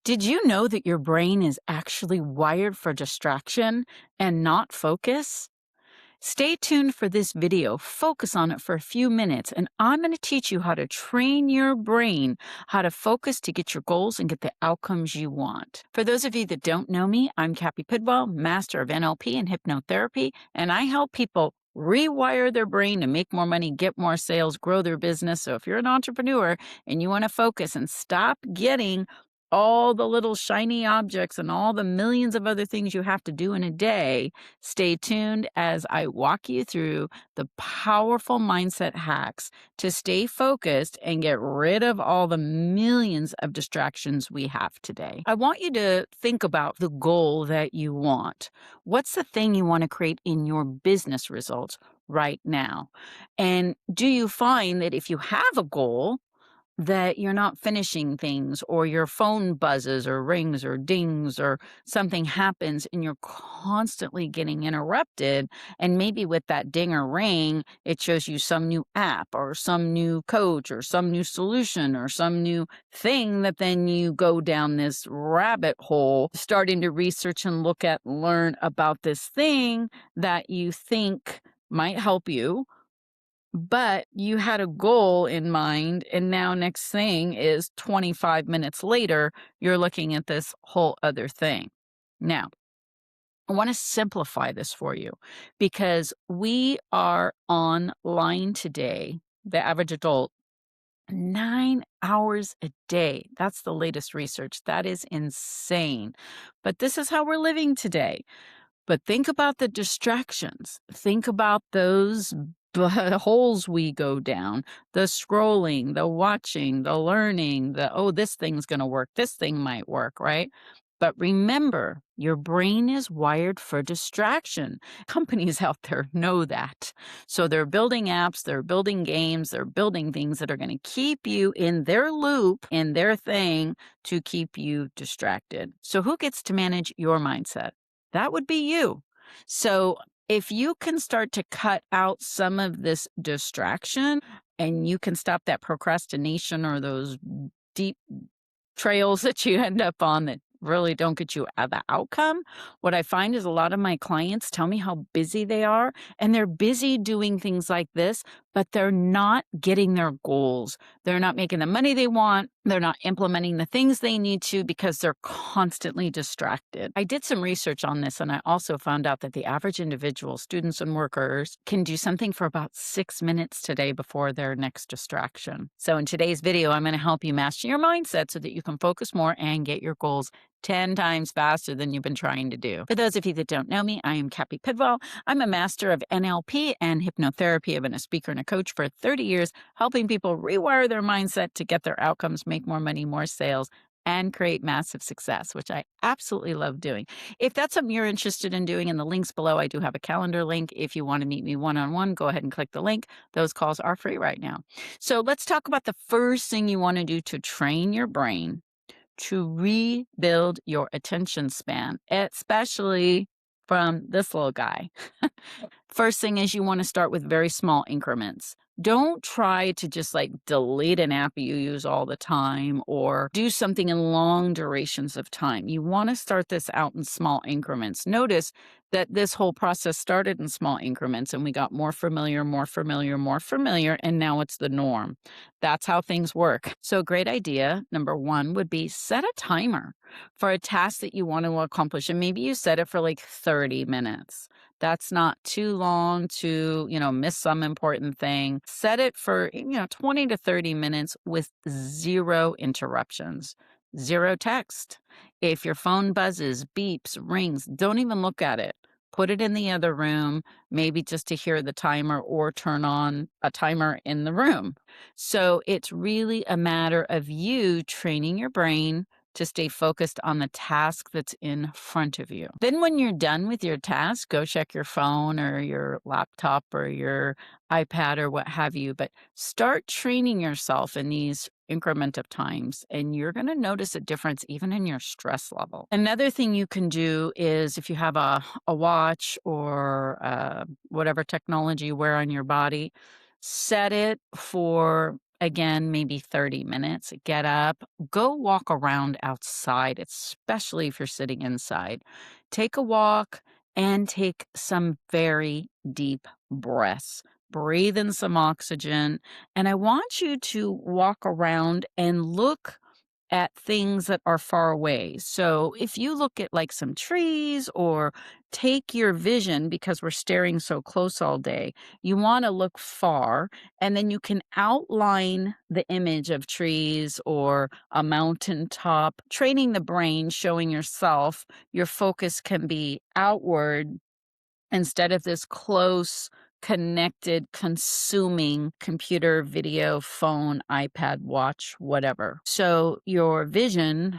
Did you know that your brain is actually wired for distraction and not focus? Stay tuned for this video. Focus on it for a few minutes, and I'm going to teach you how to train your brain, how to focus to get your goals and get the outcomes you want. For those of you that don't know me, I'm Cappi Pidwell, master of NLP and hypnotherapy, and I help people rewire their brain to make more money, get more sales, grow their business. So if you're an entrepreneur and you want to focus and stop getting all the little shiny objects and all the millions of other things you have to do in a day, stay tuned as I walk you through the powerful mindset hacks to stay focused and get rid of all the millions of distractions we have today. I want you to think about the goal that you want. What's the thing you want to create in your business results right now? And do you find that if you have a goal, that you're not finishing things, or your phone buzzes or rings or dings or something happens and you're constantly getting interrupted, and maybe with that ding or ring it shows you some new app or some new coach or some new solution or some new thing, that then you go down this rabbit hole starting to research and look at, learn about this thing that you think might help you, but you had a goal in mind, and now next thing is 25 minutes later, you're looking at this whole other thing. Now, I want to simplify this for you because we are online today, the average adult, 9 hours a day. That's the latest research. That is insane. But this is how we're living today. But think about the distractions. Think about those holes we go down, the scrolling, the watching, the learning, the, oh, this thing's going to work, this thing might work, right? But remember, your brain is wired for distraction. Companies out there know that. So they're building apps, they're building games, they're building things that are going to keep you in their loop, in their thing, to keep you distracted. So who gets to manage your mindset? That would be you. So if you can start to cut out some of this distraction and you can stop that procrastination or those deep trails that you end up on that really don't get you the outcome, what I find is a lot of my clients tell me how busy they are, and they're busy doing things like this, but they're not getting their goals. They're not making the money they want. They're not implementing the things they need to because they're constantly distracted. I did some research on this, and I also found out that the average individual, students and workers, can do something for about 6 minutes today before their next distraction. So in today's video, I'm going to help you master your mindset so that you can focus more and get your goals 10 times faster than you've been trying to do. For those of you that don't know me, I am Cappi Pidwell. I'm a master of NLP and hypnotherapy. I've been a speaker and a coach for 30 years, helping people rewire their mindset to get their outcomes, make more money, more sales, and create massive success, which I absolutely love doing. If that's something you're interested in doing, in the links below, I do have a calendar link. If you want to meet me one-on-one, go ahead and click the link. Those calls are free right now. So let's talk about the first thing you want to do to train your brain to rebuild your attention span, especially from this little guy. First thing is you want to start with very small increments. Don't try to just like delete an app you use all the time or do something in long durations of time. You want to start this out in small increments. Notice that this whole process started in small increments and we got more familiar, more familiar, more familiar, and now it's the norm. That's how things work. So a great idea, number one, would be set a timer for a task that you want to accomplish. And maybe you set it for like 30 minutes. That's not too long to, miss some important thing. Set it for, 20 to 30 minutes with zero interruptions, zero text. If your phone buzzes, beeps, rings, don't even look at it. Put it in the other room, maybe just to hear the timer or turn on a timer in the room. So it's really a matter of you training your brain to stay focused on the task that's in front of you. Then when you're done with your task, go check your phone or your laptop or your iPad or what have you, but start training yourself in these increment of times, and you're going to notice a difference even in your stress level. Another thing you can do is if you have a watch or whatever technology you wear on your body, set it for Again, maybe 30 minutes. Get up, go walk around outside, especially if you're sitting inside. Take a walk and take some very deep breaths. Breathe in some oxygen. And I want you to walk around and look at things that are far away. So if you look at like some trees or take your vision because we're staring so close all day, you want to look far and then you can outline the image of trees or a mountaintop, training the brain, showing yourself your focus can be outward instead of this close, connected, consuming computer, video, phone, iPad, watch, whatever. So your vision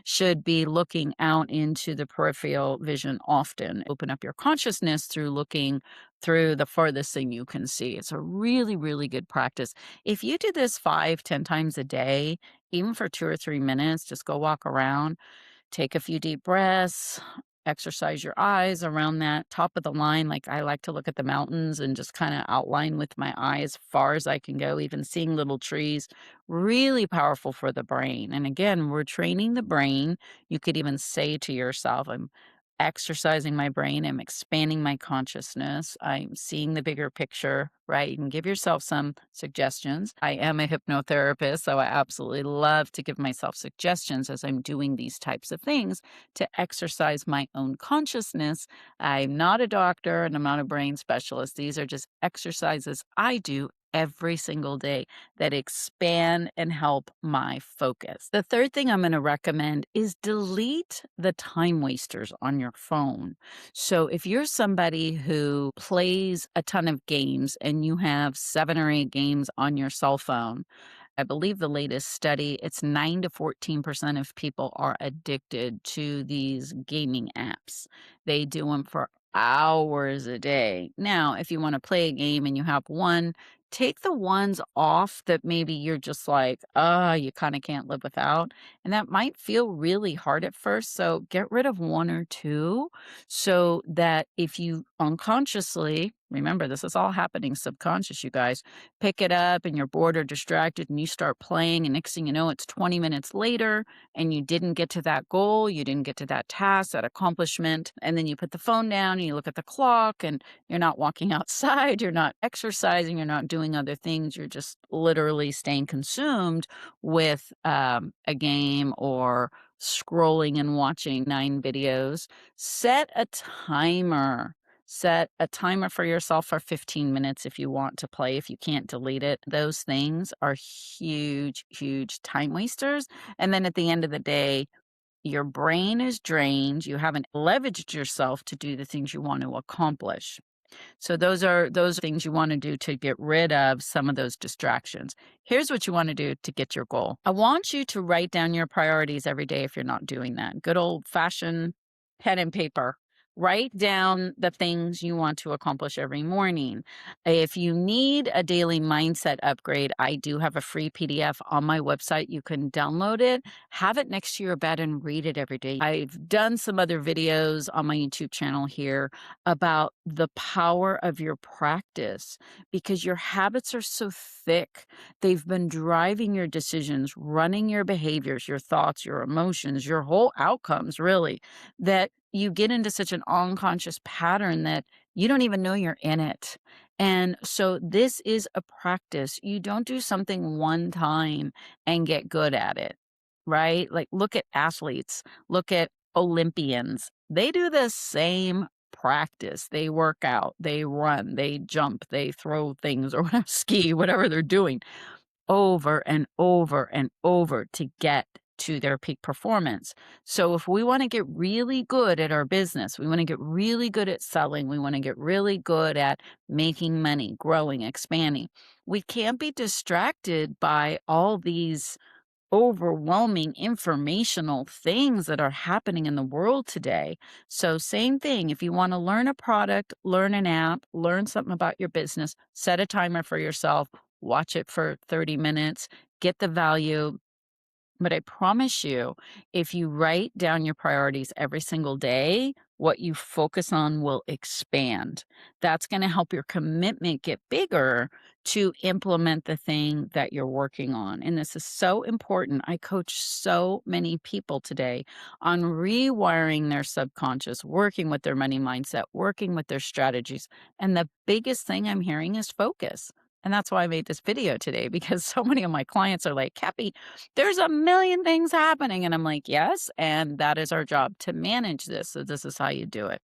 should be looking out into the peripheral vision often. Open up your consciousness through looking through the farthest thing you can see. It's a really, really good practice. If you do this 5, 10 times a day, even for 2 or 3 minutes, just go walk around. Take a few deep breaths, exercise your eyes around that top of the line. Like I like to look at the mountains and just kind of outline with my eye as far as I can go, even seeing little trees. Really powerful for the brain. And again, we're training the brain. You could even say to yourself, I'm exercising my brain, I'm expanding my consciousness, I'm seeing the bigger picture, right? You can give yourself some suggestions. I am a hypnotherapist, so I absolutely love to give myself suggestions as I'm doing these types of things to exercise my own consciousness. I'm not a doctor and I'm not a brain specialist. These are just exercises I do every single day that expand and help my focus. The third thing I'm going to recommend is delete the time wasters on your phone. So if you're somebody who plays a ton of games and you have 7 or 8 games on your cell phone, I believe the latest study, it's 9 to 14% of people are addicted to these gaming apps. They do them for hours a day. Now, if you want to play a game and you have one, take the ones off that maybe you're just like, you kind of can't live without. And that might feel really hard at first. So get rid of 1 or 2 so that if you unconsciously, remember, this is all happening subconscious, you guys, pick it up and you're bored or distracted and you start playing. And next thing you know, it's 20 minutes later and you didn't get to that goal. You didn't get to that task, that accomplishment. And then you put the phone down and you look at the clock and you're not walking outside, you're not exercising, you're not doing other things. You're just literally staying consumed with a game or scrolling and watching 9 videos. Set a timer. Set a timer for yourself for 15 minutes if you want to play, if you can't delete it. Those things are huge, huge time wasters. And then at the end of the day, your brain is drained. You haven't leveraged yourself to do the things you want to accomplish. So those are things you want to do to get rid of some of those distractions. Here's what you want to do to get your goal. I want you to write down your priorities every day if you're not doing that. Good old fashioned pen and paper. Write down the things you want to accomplish every morning. If you need a daily mindset upgrade, I do have a free PDF on my website. You can download it, have it next to your bed, and read it every day. I've done some other videos on my YouTube channel here about the power of your practice because your habits are so thick. They've been driving your decisions, running your behaviors, your thoughts, your emotions, your whole outcomes, really, that you get into such an unconscious pattern that you don't even know you're in it. And so this is a practice. You don't do something one time and get good at it, right? Like look at athletes, look at Olympians. They do the same practice. They work out, they run, they jump, they throw things or whatever, ski, whatever they're doing over and over and over to get to their peak performance. So if we want to get really good at our business, we want to get really good at selling, we want to get really good at making money, growing, expanding, we can't be distracted by all these overwhelming informational things that are happening in the world today. So same thing, if you want to learn a product, learn an app, learn something about your business, set a timer for yourself, watch it for 30 minutes, get the value. But I promise you, if you write down your priorities every single day, What you focus on will expand. That's going to help your commitment get bigger to implement the thing that you're working on. And this is so important. I coach so many people today on rewiring their subconscious, working with their money mindset, working with their strategies. And the biggest thing I'm hearing is focus. And that's why I made this video today, because so many of my clients are like, Cappi, there's a million things happening. And I'm like, yes. And that is our job, to manage this. So this is how you do it.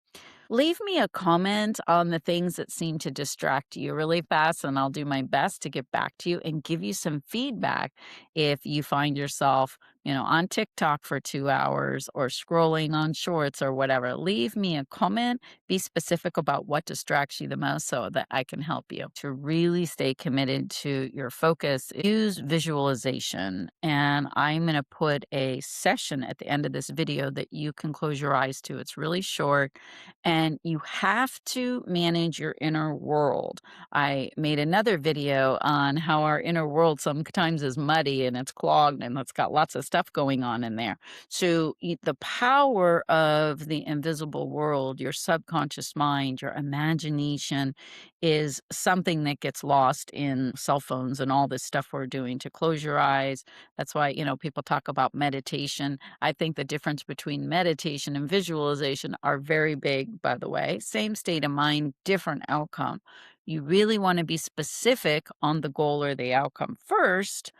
Leave me a comment on the things that seem to distract you really fast, and I'll do my best to get back to you and give you some feedback if you find yourself, on TikTok for 2 hours or scrolling on shorts or whatever. Leave me a comment. Be specific about what distracts you the most so that I can help you. To really stay committed to your focus, use visualization. And I'm going to put a session at the end of this video that you can close your eyes to. It's really short and you have to manage your inner world. I made another video on how our inner world sometimes is muddy and it's clogged and it's got lots of stuff going on in there. So, the power of the invisible world, your subconscious mind, your imagination is something that gets lost in cell phones and all this stuff we're doing to close your eyes. That's why, people talk about meditation. I think the difference between meditation and visualization are very big, by the way. Same state of mind, different outcome. You really want to be specific on the goal or the outcome first,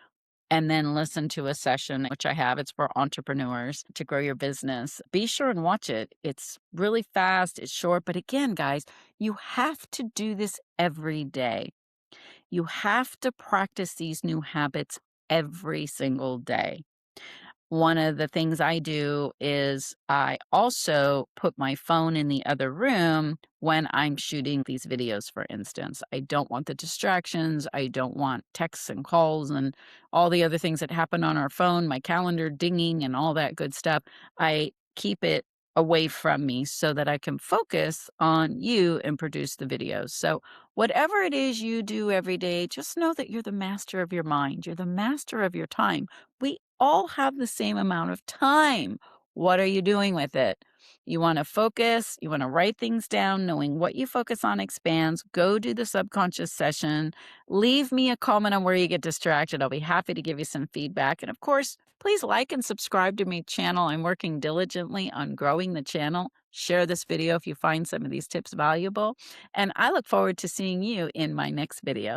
and then listen to a session, which I have. It's for entrepreneurs to grow your business. Be sure and watch it. It's really fast, it's short. But again, guys, you have to do this every day. You have to practice these new habits every single day. One of the things I do is I also put my phone in the other room when I'm shooting these videos, for instance. I don't want the distractions. I don't want texts and calls and all the other things that happen on our phone, my calendar dinging and all that good stuff. I keep it away from me so that I can focus on you and produce the videos. So, whatever it is you do every day, just know that you're the master of your mind. You're the master of your time. We all have the same amount of time. What are you doing with it? You want to focus, you want to write things down, knowing what you focus on expands. Go do the subconscious session. Leave me a comment on where you get distracted. I'll be happy to give you some feedback. And of course, please like and subscribe to my channel. I'm working diligently on growing the channel. Share this video if you find some of these tips valuable. And I look forward to seeing you in my next video.